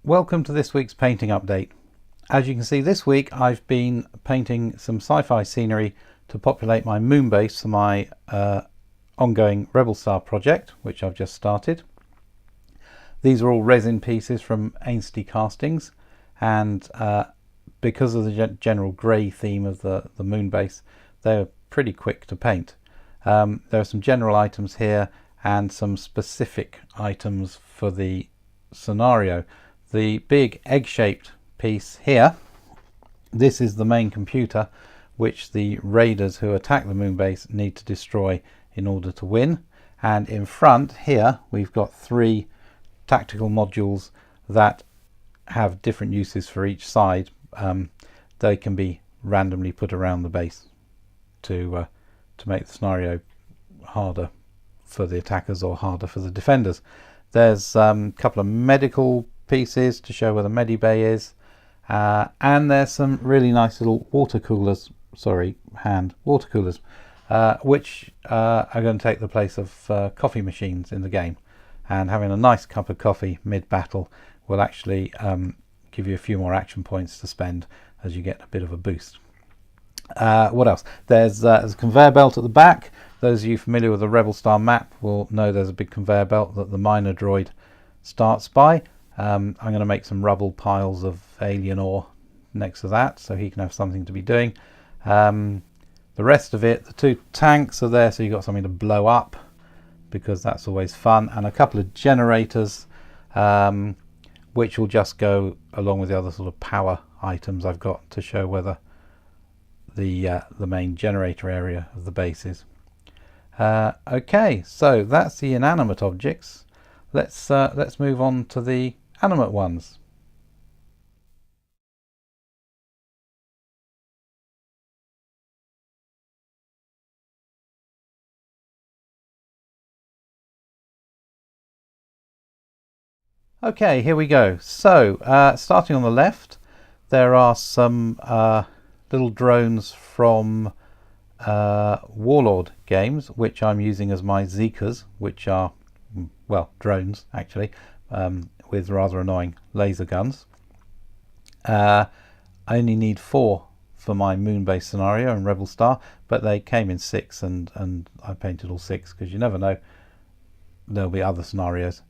Welcome to this week's painting update. As you can see, this week I've been painting some sci-fi scenery to populate my moon base for my ongoing Rebel Star project, which I've just started. These are all resin pieces from Ainsley Castings, and because of the general grey theme of the moon base, they're pretty quick to paint. There are some general items here and some specific items for the scenario. The big egg-shaped piece here, this is the main computer which the raiders who attack the moon base need to destroy in order to win. And in front here we've got three tactical modules that have different uses for each side. They can be randomly put around the base to make the scenario harder for the attackers or harder for the defenders. There's a couple of medical pieces to show where the medibay is, and there's some really nice little water coolers, hand water coolers, which are going to take the place of coffee machines in the game, and having a nice cup of coffee mid-battle will actually give you a few more action points to spend as you get a bit of a boost. What else? There's a conveyor belt at the back. Those of you familiar with the Rebel Star map will know there's a big conveyor belt that the miner droid starts by. I'm going to make some rubble piles of alien ore next to that so he can have something to be doing. The rest of it, the two tanks are there so you've got something to blow up, because that's always fun, and a couple of generators which will just go along with the other sort of power items I've got to show whether the main generator area of the base is. Okay, so that's the inanimate objects. Let's move on to the animate ones. Okay, here we go. So starting on the left, there are some little drones from Warlord games, which I'm using as my Zekas, which are, well, drones actually, with rather annoying laser guns. I only need 4 for my moon-based scenario in Rebel Star, but they came in 6, and I painted all 6 because you never know, there'll be other scenarios.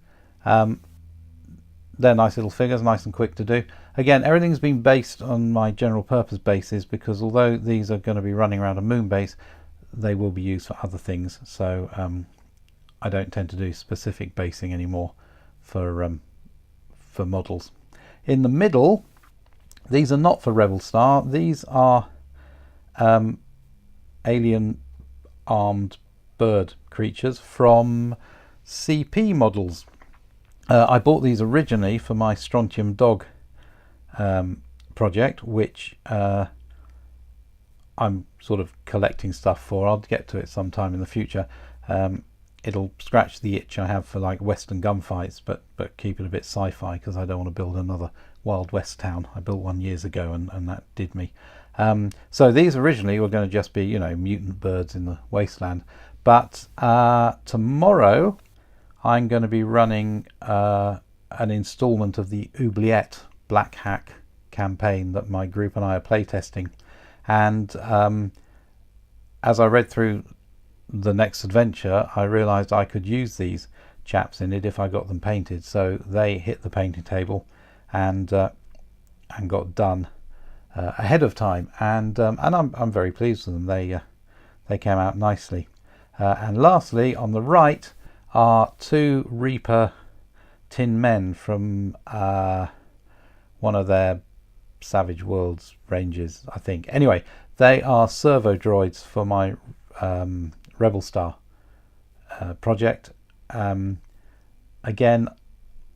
They're nice little figures, nice and quick to do. Again, everything's been based on my general purpose bases, because although these are going to be running around a moon base, they will be used for other things. So I don't tend to do specific basing anymore for models. In the middle, these are not for Rebel Star. These are alien armed bird creatures from CP models. I bought these originally for my Strontium Dog project, which I'm sort of collecting stuff for. I'll get to it sometime in the future. It'll scratch the itch I have for like Western gunfights, but keep it a bit sci-fi, because I don't want to build another Wild West town. I built one years ago and that did me. So these originally were going to just be, you know, mutant birds in the wasteland, but tomorrow I'm going to be running an installment of the Oubliette Black Hack campaign that my group and I are playtesting, and as I read through the next adventure, I realized I could use these chaps in it if I got them painted. So they hit the painting table and got done ahead of time, and I'm very pleased with them. They came out nicely. And lastly, on the right are 2 Reaper Tin Men from one of their Savage Worlds ranges, I think. Anyway, they are servo droids for my Rebel Star project. Again,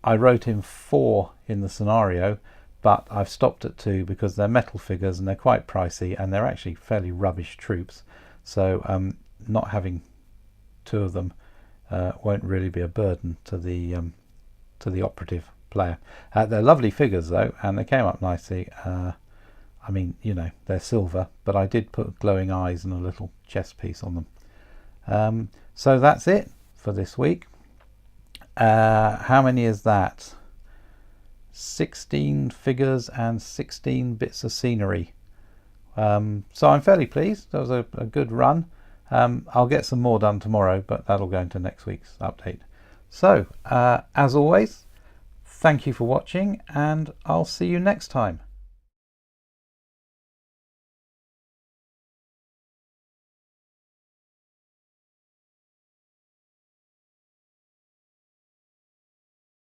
I wrote in 4 in the scenario, but I've stopped at 2 because they're metal figures and they're quite pricey, and they're actually fairly rubbish troops. So not having 2 of them won't really be a burden to the operative player. They're lovely figures though, and they came up nicely. I mean, you know, they're silver, but I did put glowing eyes and a little chest piece on them. So that's it for this week. How many is that? 16 figures and 16 bits of scenery. So I'm fairly pleased. That was a good run. I'll get some more done tomorrow, but that'll go into next week's update. So as always, thank you for watching, and I'll see you next time.